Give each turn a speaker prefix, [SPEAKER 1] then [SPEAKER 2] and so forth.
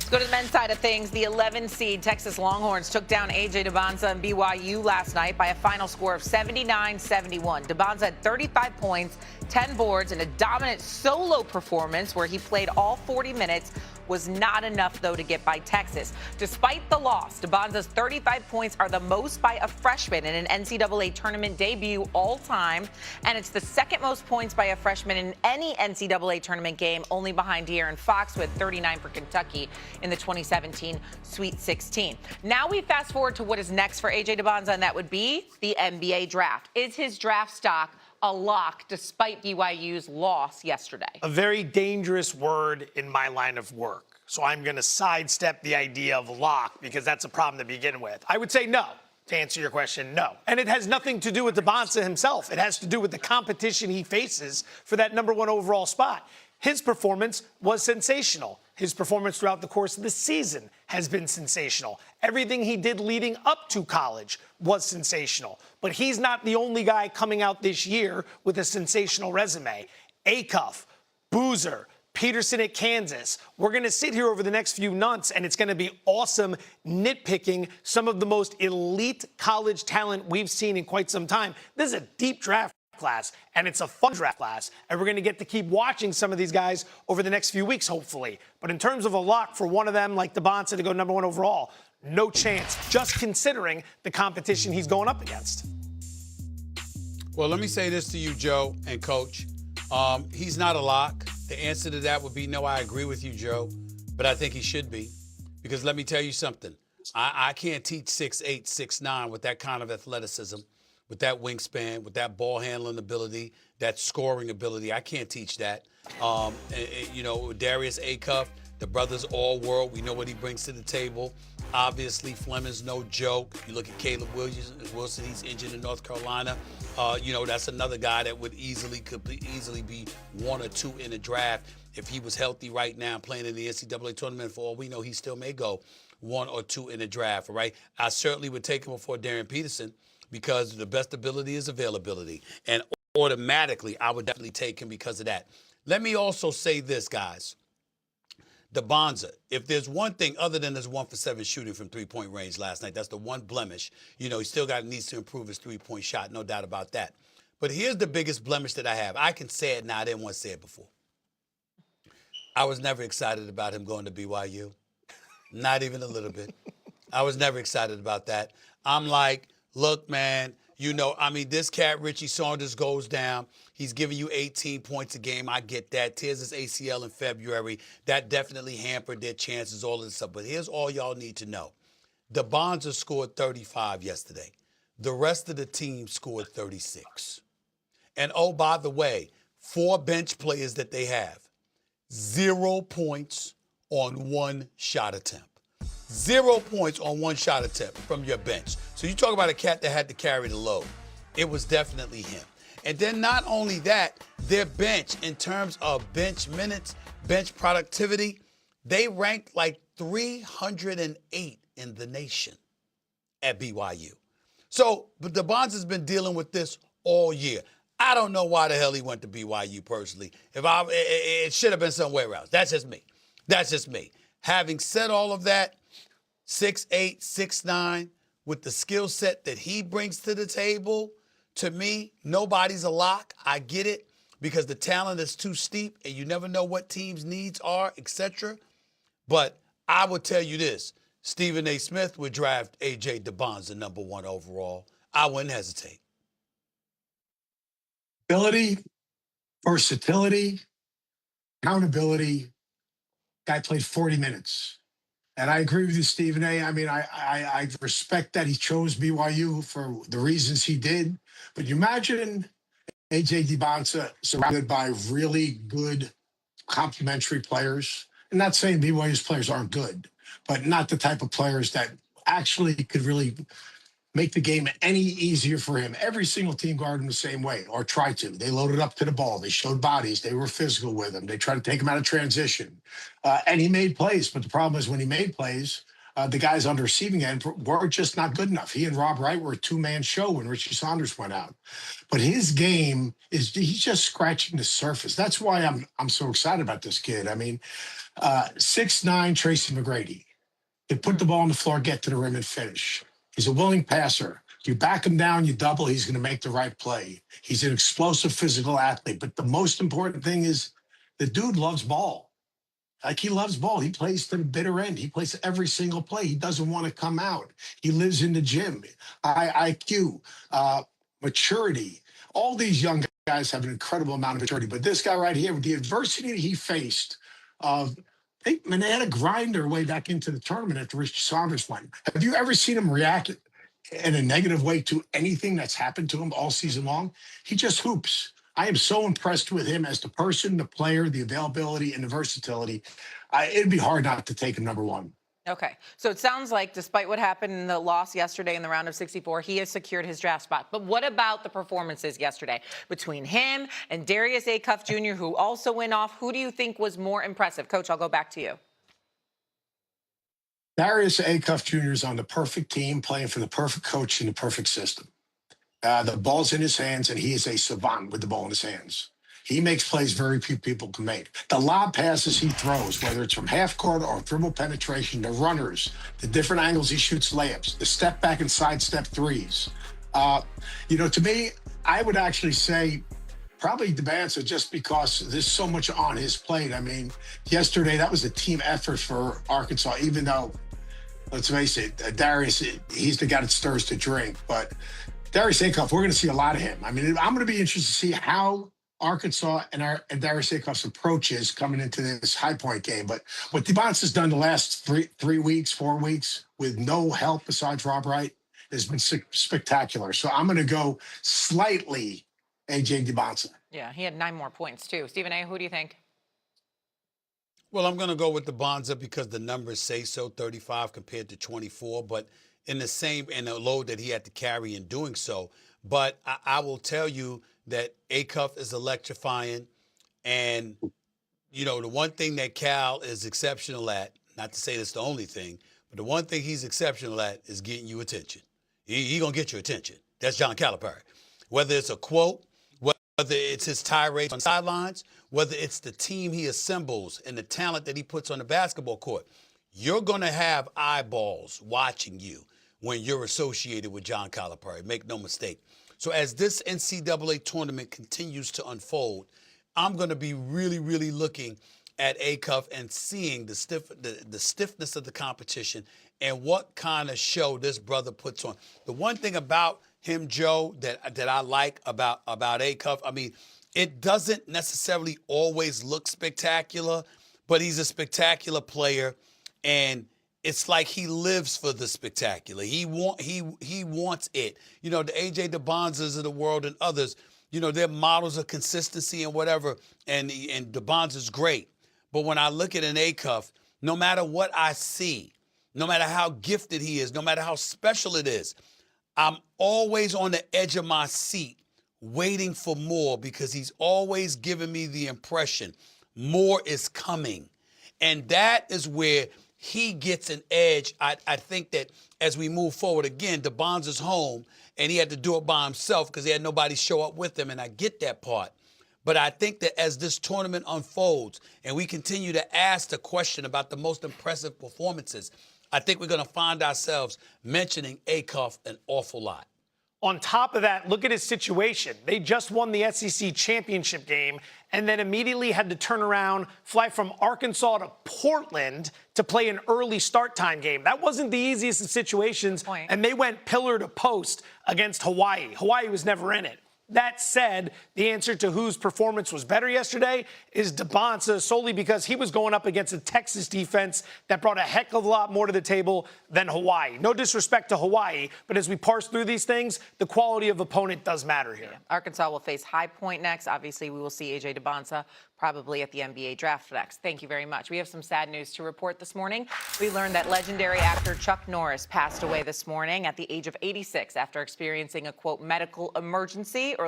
[SPEAKER 1] Let's go to the men's side of things. The 11 seed Texas Longhorns took down AJ Dybantsa and BYU last night by a final score of 79-71. Dybantsa had 35 points, 10 boards, and a dominant solo performance where he played all 40 minutes. Was not enough, though, to get by Texas. Despite the loss, Dybantsa's 35 points are the most by a freshman in an NCAA tournament debut all time, and it's the second most points by a freshman in any NCAA tournament game, only behind De'Aaron Fox, who had 39 for Kentucky in the 2017 Sweet 16. Now we fast forward to what is next for AJ Dybantsa, and that would be the NBA draft. Is his draft stock a lock despite BYU's loss yesterday?
[SPEAKER 2] A very dangerous word in my line of work. So I'm going to sidestep the idea of lock because that's a problem to begin with. I would say no. To answer your question, no. And it has nothing to do with Dybantsa himself. It has to do with the competition he faces for that #1 overall spot. His performance was sensational. His performance throughout the course of the season has been sensational. Everything he did leading up to college was sensational. But he's not the only guy coming out this year with a sensational resume. Acuff, Boozer, Peterson at Kansas. We're going to sit here over the next few months, and it's going to be awesome nitpicking some of the most elite college talent we've seen in quite some time. This is a deep draft class, and it's a fun draft class, and we're going to get to keep watching some of these guys over the next few weeks, hopefully. But in terms of a lock for one of them, like Dybantsa, to go #1 overall, no chance, just considering the competition he's going up against.
[SPEAKER 3] Well, let me say this to you, Joe and Coach. He's not a lock. The answer to that would be no, I agree with you, Joe, but I think he should be. Because let me tell you something. I can't teach 6'8", 6'9" with that kind of athleticism, with that wingspan, with that ball handling ability, that scoring ability. I can't teach that. You know, Darius Acuff, the brother's all-world. We know what he brings to the table. Obviously, Fleming's no joke. You look at Caleb Wilson, he's injured in North Carolina. You know, that's another guy that could easily be 1 or 2 in the draft. If he was healthy right now playing in the NCAA tournament, for all we know, he still may go 1 or 2 in the draft, all right? I certainly would take him before Darren Peterson because the best ability is availability. And automatically, I would definitely take him because of that. Let me also say this, guys. Dybantsa, if there's one thing other than his 1 for 7 shooting from three-point range last night, that's the one blemish. You know, he still needs to improve his three-point shot, no doubt about that. But here's the biggest blemish that I have. I can say it now. I didn't want to say it before. I was never excited about him going to BYU. Not even a little bit. I was never excited about that. I'm like, look, man, you know, I mean, this cat, Richie Saunders, goes down. He's giving you 18 points a game. I get that. Tears his ACL in February. That definitely hampered their chances, all of this stuff. But here's all y'all need to know. Dybantsa scored 35 yesterday. The rest of the team scored 36. And, oh, by the way, 4 bench players that they have, 0 points on 1 shot attempt. 0 points on 1 shot attempt from your bench. So you talk about a cat that had to carry the load. It was definitely him. And then not only that, their bench, in terms of bench minutes, bench productivity, they ranked like 308 in the nation at BYU. So, but Dybantsa's been dealing with this all year. I don't know why the hell he went to BYU personally. It should have been somewhere else. That's just me. That's just me. Having said all of that, 6'8", 6'9", with the skill set that he brings to the table, to me, nobody's a lock. I get it because the talent is too steep and you never know what teams' needs are, etc. But I will tell you this. Stephen A. Smith would draft AJ Dybantsa #1 overall. I wouldn't hesitate.
[SPEAKER 4] Ability, versatility, accountability. Guy played 40 minutes. And I agree with you, Stephen A. I mean, I respect that he chose BYU for the reasons he did. But you imagine AJ Dybantsa surrounded by really good complementary players. I'm not saying BYU's players aren't good, but not the type of players that actually could really make the game any easier for him. Every single team guarded him the same way, or tried to. They loaded up to the ball. They showed bodies. They were physical with him. They tried to take him out of transition. And he made plays. But the problem is when he made plays, the guys on the receiving end were just not good enough. He and Rob Wright were a two-man show when Richie Saunders went out. But his game he's just scratching the surface. That's why I'm so excited about this kid. I mean, 6'9" Tracy McGrady can put the ball on the floor, get to the rim, and finish. He's a willing passer. You back him down, you double, he's going to make the right play. He's an explosive physical athlete. But the most important thing is the dude loves ball. Like, he loves ball. He plays to the bitter end. He plays every single play. He doesn't want to come out. He lives in the gym. IQ, maturity. All these young guys have an incredible amount of maturity. But this guy right here, with the adversity that he faced, they had to grind their way back into the tournament after Richie Saunders won. Have you ever seen him react in a negative way to anything that's happened to him all season long? He just hoops. I am so impressed with him as the person, the player, the availability, and the versatility. It'd be hard not to take him number one.
[SPEAKER 1] Okay, so it sounds like despite what happened in the loss yesterday in the round of 64, he has secured his draft spot. But what about the performances yesterday between him and Darius Acuff Jr., who also went off? Who do you think was more impressive? Coach, I'll go back to you.
[SPEAKER 4] Darius Acuff Jr. is on the perfect team, playing for the perfect coach in the perfect system. The ball's in his hands, and he is a savant with the ball in his hands. He makes plays very few people can make. The lob passes he throws, whether it's from half court or dribble penetration, the runners, the different angles he shoots layups, the step back and sidestep threes. To me, I would actually say probably Dybantsa, just because there's so much on his plate. I mean, yesterday, that was a team effort for Arkansas, even though, let's face it, Darius, he's the guy that stirs the drink. But Darius Acuff, we're going to see a lot of him. I mean, I'm going to be interested to see how Arkansas and Darius Acuff's approach is coming into this High Point game. But what Dybantsa's done the last 4 weeks with no help besides Rob Wright has been spectacular. So I'm going to go slightly AJ Dybantsa.
[SPEAKER 1] Yeah, he had 9 more points, too. Stephen A., who do you think?
[SPEAKER 3] Well, I'm going to go with Dybantsa because the numbers say so, 35 compared to 24, but in the load that he had to carry in doing so. But I will tell you that Acuff is electrifying. And, the one thing that Cal is exceptional at, not to say that's the only thing, but the one thing he's exceptional at is getting you attention. He's going to get your attention. That's John Calipari. Whether it's a quote, whether it's his tirade on sidelines, whether it's the team he assembles and the talent that he puts on the basketball court, you're going to have eyeballs watching you when you're associated with John Calipari. Make no mistake. So as this NCAA tournament continues to unfold, I'm going to be really, really looking at Acuff and seeing the stiffness of the competition and what kind of show this brother puts on. The one thing about him, Joe, that I like about Acuff, I mean, it doesn't necessarily always look spectacular, but he's a spectacular player, and it's like he lives for the spectacular. He wants it. The AJ Dybantsas of the world and others, they're models of consistency and whatever, and Dybantsa's great. But when I look at an Acuff, no matter what I see, no matter how gifted he is, no matter how special it is, I'm always on the edge of my seat waiting for more, because he's always giving me the impression more is coming. And that is where he gets an edge. I think that as we move forward, again, Dybantsa's home, and he had to do it by himself because he had nobody show up with him, and I get that part. But I think that as this tournament unfolds and we continue to ask the question about the most impressive performances, I think we're going to find ourselves mentioning Acuff an awful lot.
[SPEAKER 2] On top of that, look at his situation. They just won the SEC championship game and then immediately had to turn around, fly from Arkansas to Portland to play an early start time game. That wasn't the easiest of situations, and they went pillar to post against Hawaii. Hawaii was never in it. That said, the answer to whose performance was better yesterday is Dybantsa, solely because he was going up against a Texas defense that brought a heck of a lot more to the table than Hawaii. No disrespect to Hawaii, but as we parse through these things, the quality of opponent does matter here.
[SPEAKER 1] Yeah. Arkansas will face High Point next. Obviously, we will see AJ Dybantsa probably at the NBA draft next. Thank you very much. We have some sad news to report this morning. We learned that legendary actor Chuck Norris passed away this morning at the age of 86 after experiencing a, quote, medical emergency early